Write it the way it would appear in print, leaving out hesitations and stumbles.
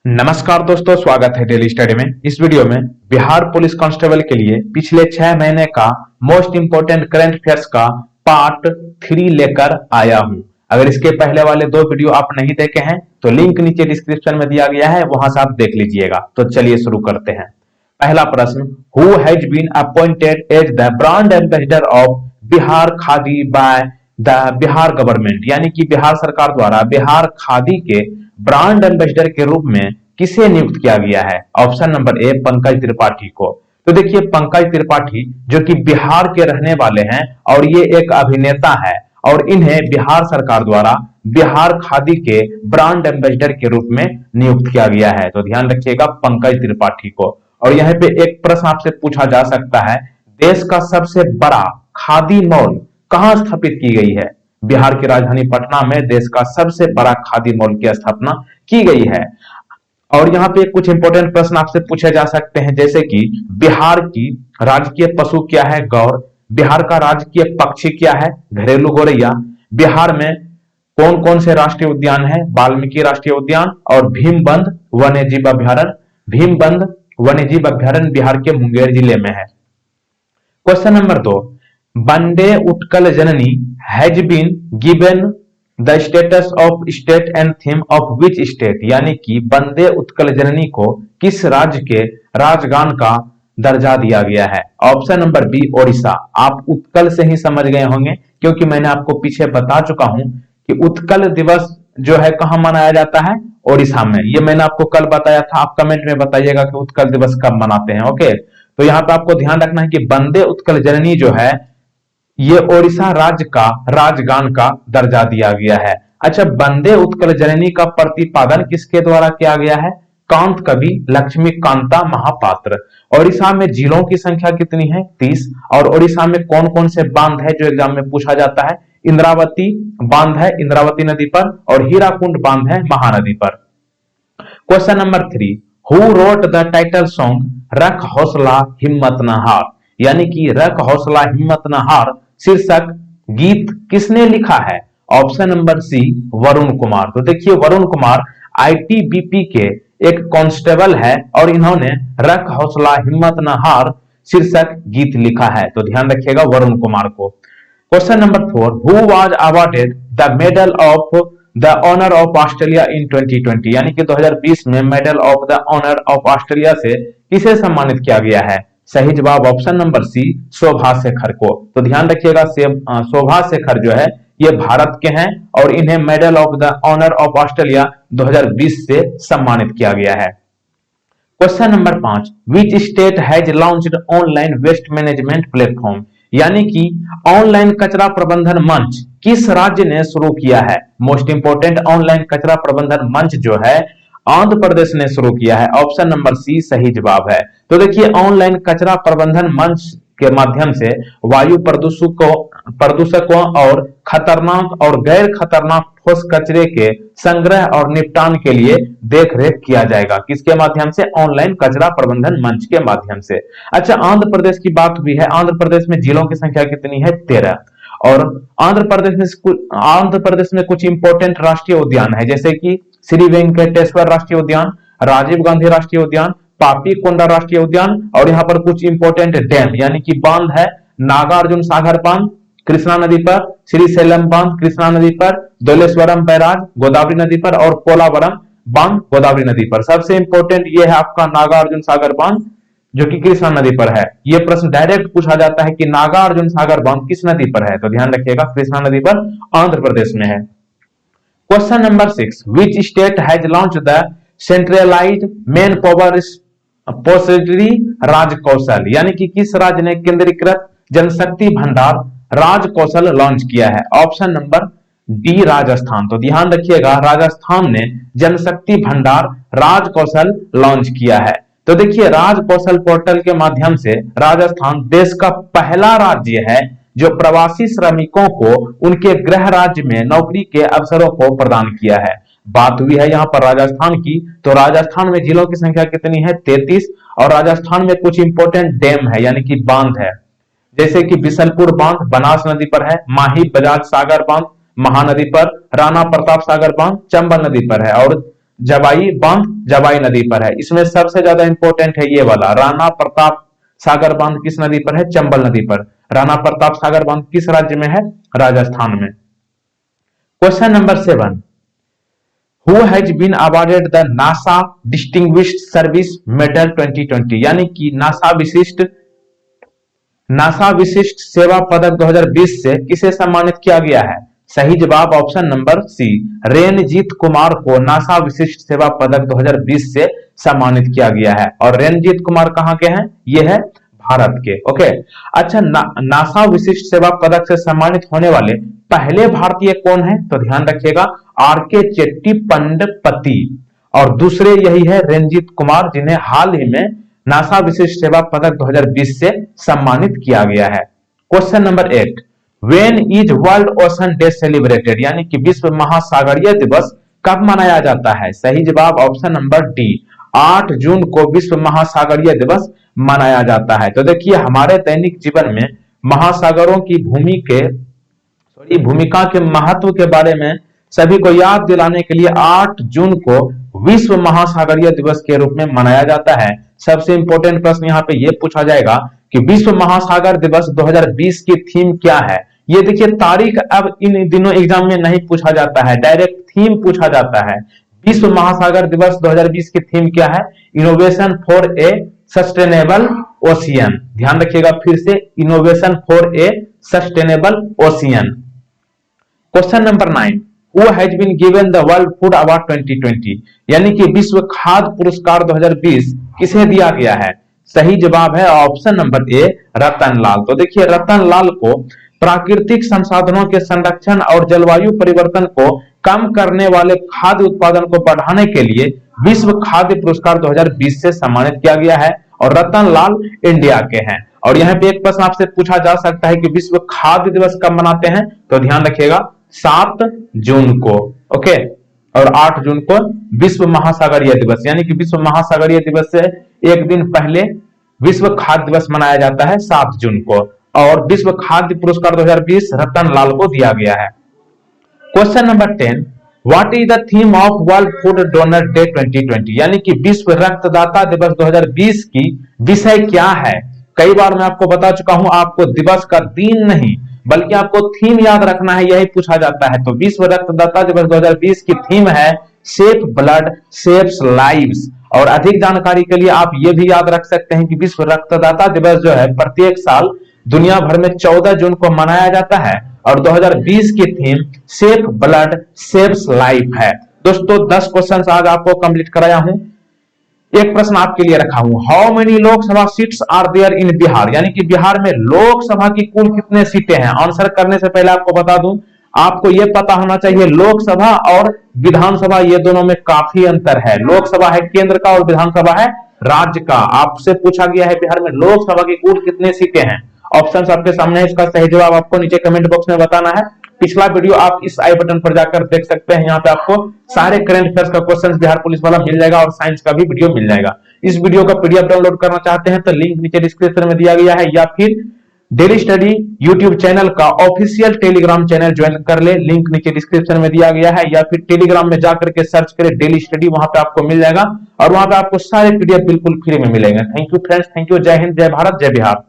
नमस्कार दोस्तों, स्वागत है डेली स्टडी में। इस वीडियो में बिहार पुलिस कांस्टेबल के लिए पिछले 6 महीने का मोस्ट इंपोर्टेंट करंट अफेयर्स का पार्ट 3 लेकर आया हूं। अगर इसके पहले वाले 2 वीडियो आप नहीं देखे हैं तो लिंक नीचे डिस्क्रिप्शन में दिया गया है, वहां से आप देख लीजिएगा। तो चलिए शुरू करते हैं। पहला प्रश्न, who has been appointed as the brand ambassador of Bihar Khadi by the Bihar government, यानी कि बिहार सरकार द्वारा बिहार खादी के ब्रांड एम्बेसडर के रूप में किसे नियुक्त किया गया है? Option number A, Pankaj Tripathi को। तो देखिए, पंकज त्रिपाठी जो कि बिहार के रहने वाले हैं और ये एक अभिनेता है और इन्हें बिहार सरकार द्वारा बिहार खादी के ब्रांड एम्बेसडर के रूप में नियुक्त किया गया है। तो ध्यान रखिएगा, पंकज त्रिपाठी को। और यहाँ पे एक प्रश्न आपसे पूछा जा सकता है, देश का सबसे बड़ा खादी मॉल कहां स्थापित की गई है? बिहार की राजधानी पटना में देश का सबसे बड़ा खादी मॉल की स्थापना की गई है। और यहाँ पे कुछ इंपॉर्टेंट प्रश्न आपसे पूछे जा सकते हैं, जैसे कि बिहार की राजकीय पशु क्या है? गौर। बिहार का राजकीय पक्षी क्या है? घरेलू गौरैया। बिहार में कौन कौन से राष्ट्रीय उद्यान है? वाल्मीकि राष्ट्रीय उद्यान और भीमबंध वन्यजीव अभ्यारण्य। भीमबंध वन्यजीव अभ्यारण्य बिहार के मुंगेर जिले में है। Question number 2, Vande Utkal Janani has been given the status of state anthem of which state, यानी कि वंदे उत्कल जननी को किस राज्य के राजगान का दर्जा दिया गया है? Option number B, Odisha. आप उत्कल से ही समझ गए होंगे क्योंकि मैंने आपको पीछे बता चुका हूं कि उत्कल दिवस जो है कहां मनाया जाता है? ओडिशा में। ये मैंने आपको कल बताया था। आप कमेंट में बताइएगा कि उत्कल दिवस कब मनाते हैं। ओके, तो यहाँ पे आपको ध्यान रखना है कि वंदे उत्कल जननी जो है ये ओडिशा राज्य का राजगान का दर्जा दिया गया है। अच्छा, वंदे उत्कल जननी का प्रतिपादन किसके द्वारा किया गया है? कांत कवि लक्ष्मीकांता महापात्र। ओडिशा में जिलों की संख्या कितनी है? 30। और ओडिशा में कौन कौन से बांध है जो एग्जाम में पूछा जाता है? इंद्रावती बांध है इंद्रावती नदी पर और हीराकुंड बांध है महानदी पर। Question number 3, who wrote the title song रख हौसला हिम्मत न हार, यानी कि रख हौसला हिम्मत न हार शीर्षक गीत किसने लिखा है? Option number C, Varun Kumar. तो देखिए, वरुण कुमार आईटीबीपी के एक कांस्टेबल है और इन्होंने रख हौसला हिम्मत न हार शीर्षक गीत लिखा है। तो ध्यान रखिएगा, वरुण कुमार को। Question number 4, who was awarded the medal of the honour of Australia इन 2020, यानी कि 2020 में medal of the honour of Australia से किसे सम्मानित किया गया है? सही जवाब option number C, Shobha Shekhar को। तो ध्यान रखिएगा, शोभा शेखर जो है ये भारत के हैं और इन्हें medal of the honour of Australia 2020 से सम्मानित किया गया है। Question number 5, which state has launched online waste management platform, यानी कि ऑनलाइन कचरा प्रबंधन मंच किस राज्य ने शुरू किया है? मोस्ट इंपोर्टेंट, ऑनलाइन कचरा प्रबंधन मंच जो है आंध्र प्रदेश ने शुरू किया है। ऑप्शन नंबर सी सही जवाब है। तो देखिए, ऑनलाइन कचरा प्रबंधन मंच के माध्यम से वायु प्रदूषकों और खतरनाक और गैर खतरनाक ठोस कचरे के संग्रह और निपटान के लिए देखरेख किया जाएगा। किसके माध्यम से? ऑनलाइन कचरा प्रबंधन मंच के माध्यम से। अच्छा, आंध्र प्रदेश की बात हुई है। आंध्र प्रदेश में जिलों की संख्या कितनी है? 13। और आंध्र प्रदेश में कुछ इंपोर्टेंट राष्ट्रीय उद्यान है, जैसे कि श्री वेंकटेश्वर राष्ट्रीय उद्यान, राजीव गांधी राष्ट्रीय उद्यान, पापी कोंडा राष्ट्रीय उद्यान और यहाँ पर कुछ इंपोर्टेंट डैम यानी कि बांध है, नागार्जुन सागर बांध कृष्णा नदी पर, श्रीशैलम बांध कृष्णा नदी पर, दोलेश्वरम बैराज गोदावरी नदी पर और पोलावरम बांध गोदावरी नदी पर। सबसे इंपोर्टेंट ये है आपका नागार्जुन सागर बांध जो कि कृष्णा नदी पर है। ये प्रश्न डायरेक्ट पूछा जाता है कि नागार्जुन सागर बांध किस नदी पर है? तो ध्यान रखिएगा, कृष्णा नदी पर, आंध्र प्रदेश में है। Question number 6, which state has launched the centralized main power repository राजकौशल, यानी कि किस राज्य ने केंद्रीकृत जनशक्ति भंडार राजकौशल लॉन्च किया है? Option number D, Rajasthan. तो ध्यान रखिएगा, राजस्थान ने जनशक्ति भंडार राजकौशल लॉन्च किया है। तो देखिए, राजकौशल पोर्टल के माध्यम से राजस्थान देश का पहला राज्य है जो प्रवासी श्रमिकों को उनके गृह राज्य में नौकरी के अवसरों को प्रदान किया है। बात हुई है यहाँ पर राजस्थान की, तो राजस्थान में जिलों की संख्या कितनी है? 33। और राजस्थान में कुछ इंपोर्टेंट डैम है यानी कि बांध है, जैसे कि बिसलपुर बांध बनास नदी पर है, माही बजाज सागर बांध महानदी पर, राणा प्रताप सागर बांध चंबल नदी पर है और जवाई बांध जवाई नदी पर है। इसमें सबसे ज्यादा इंपॉर्टेंट है ये वाला, राणा प्रताप सागर बांध किस नदी पर है? चंबल नदी पर। राणा प्रताप सागर बांध किस राज्य में है? राजस्थान में। Question number 7, Who has been awarded the NASA Distinguished Service Medal 2020? यानी कि नासा विशिष्ट सेवा पदक 2020 से किसे सम्मानित किया गया है? सही जवाब ऑप्शन नंबर सी, रेनजीत कुमार को नासा विशिष्ट सेवा पदक 2020 से सम्मानित किया गया है। और रेनजीत कुमार कहां के हैं? ये है भारत के। ओके, अच्छा, नासा विशिष्ट सेवा पदक से सम्मानित होने वाले पहले भारतीय कौन है? तो ध्यान रखिएगा, आर.के. चेट्टीपंडपति। और दूसरे यही है रेनजीत कुमार, जिन्हें हाल ही में नासा विशिष्ट सेवा पदक 2020 से सम्मानित किया गया है। Question number 8, When is world ocean day celebrated? यानी कि विश्व महासागरीय दिवस कब मनाया जाता है? सही जवाब ऑप्शन नंबर डी, 8 जून को विश्व महासागरीय दिवस मनाया जाता है। तो देखिए, हमारे दैनिक जीवन में महासागरों की भूमिका के महत्व के बारे में सभी को याद दिलाने के लिए 8 जून को विश्व महासागरीय दिवस के रूप में मनाया जाता है। सबसे इंपॉर्टेंट प्रश्न यहाँ पे ये पूछा जाएगा कि विश्व महासागर दिवस 2020 की थीम क्या है? ये देखिए, तारीख अब इन दिनों एग्जाम में नहीं पूछा जाता है, डायरेक्ट थीम पूछा जाता है। विश्व महासागर दिवस 2020 की थीम क्या है? Innovation for a sustainable ocean. ध्यान रखिएगा फिर से, innovation for a sustainable ocean. Question number 9, Who has been given the World Food Award 2020? यानी कि विश्व खाद्य पुरस्कार 2020 किसे दिया गया है? सही जवाब है ऑप्शन नंबर ए, रतन लाल। तो देखिए, रतन लाल को प्राकृतिक संसाधनों के संरक्षण और जलवायु परिवर्तन को कम करने वाले खाद्य उत्पादन को बढ़ाने के लिए विश्व खाद्य पुरस्कार 2020 से सम्मानित किया गया है। और रतन लाल इंडिया के हैं। और यहाँ पे एक प्रश्न आपसे पूछा जा सकता है कि विश्व खाद्य दिवस कब मनाते हैं? तो ध्यान रखिएगा, 7 जून को। ओके, और 8 जून को विश्व महासागरीय दिवस, यानी कि विश्व महासागरीय दिवस से एक दिन पहले विश्व खाद्य दिवस मनाया जाता है 7 जून को। और विश्व खाद्य पुरस्कार 2020 रतन लाल को दिया गया है। Question number 10, what is the theme of world food donor day 2020? यानी कि विश्व रक्तदाता दिवस 2020 की विषय क्या है? कई बार मैं आपको बता चुका हूं, आपको दिवस का दिन नहीं बल्कि आपको थीम याद रखना है, यही पूछा जाता है। तो विश्व रक्तदाता दिवस 2020 की थीम है सेव ब्लड सेव्स लाइव्स। और अधिक जानकारी के लिए आप ये भी याद रख सकते हैं कि विश्व रक्तदाता दिवस जो है प्रत्येक साल दुनिया भर में 14 जून को मनाया जाता है। और 2020 की theme save blood saves life है। दोस्तों, 10 क्वेश्चन आज आपको कंप्लीट कराया हूं। एक प्रश्न आपके लिए रखा हूं, how many Lok Sabha seats are there in Bihar? यानी कि बिहार में लोकसभा की कुल कितने सीटें हैं? आंसर करने से पहले आपको बता दूं, आपको यह पता होना चाहिए लोकसभा और विधानसभा ये दोनों में काफी अंतर है। लोकसभा है केंद्र का और विधानसभा है राज्य का। आपसे पूछा गया है बिहार में लोकसभा की कुल कितने सीटें हैं? ऑप्शंस आपके सामने है, इसका सही जवाब आपको नीचे कमेंट बॉक्स में बताना है। पिछला वीडियो आप इस आई बटन पर जाकर देख सकते हैं, यहाँ पे आपको सारे करंट अफेयर्स का क्वेश्चन बिहार पुलिस वाला मिल जाएगा और साइंस का भी वीडियो मिल जाएगा। इस वीडियो का पीडीएफ डाउनलोड करना चाहते हैं तो लिंक नीचे डिस्क्रिप्शन में दिया गया है, या फिर डेली स्टडी यूट्यूब चैनल का ऑफिशियल टेलीग्राम चैनल ज्वाइन कर ले, लिंक नीचे डिस्क्रिप्शन में दिया गया है, या फिर टेलीग्राम में जाकर के सर्च करें डेली स्टडी, वहां पे आपको मिल जाएगा और वहां पे आपको सारे पीडीएफ बिल्कुल फ्री में मिलेंगे। Thank you friends, thank you, जय हिंद, जय भारत, जय बिहार।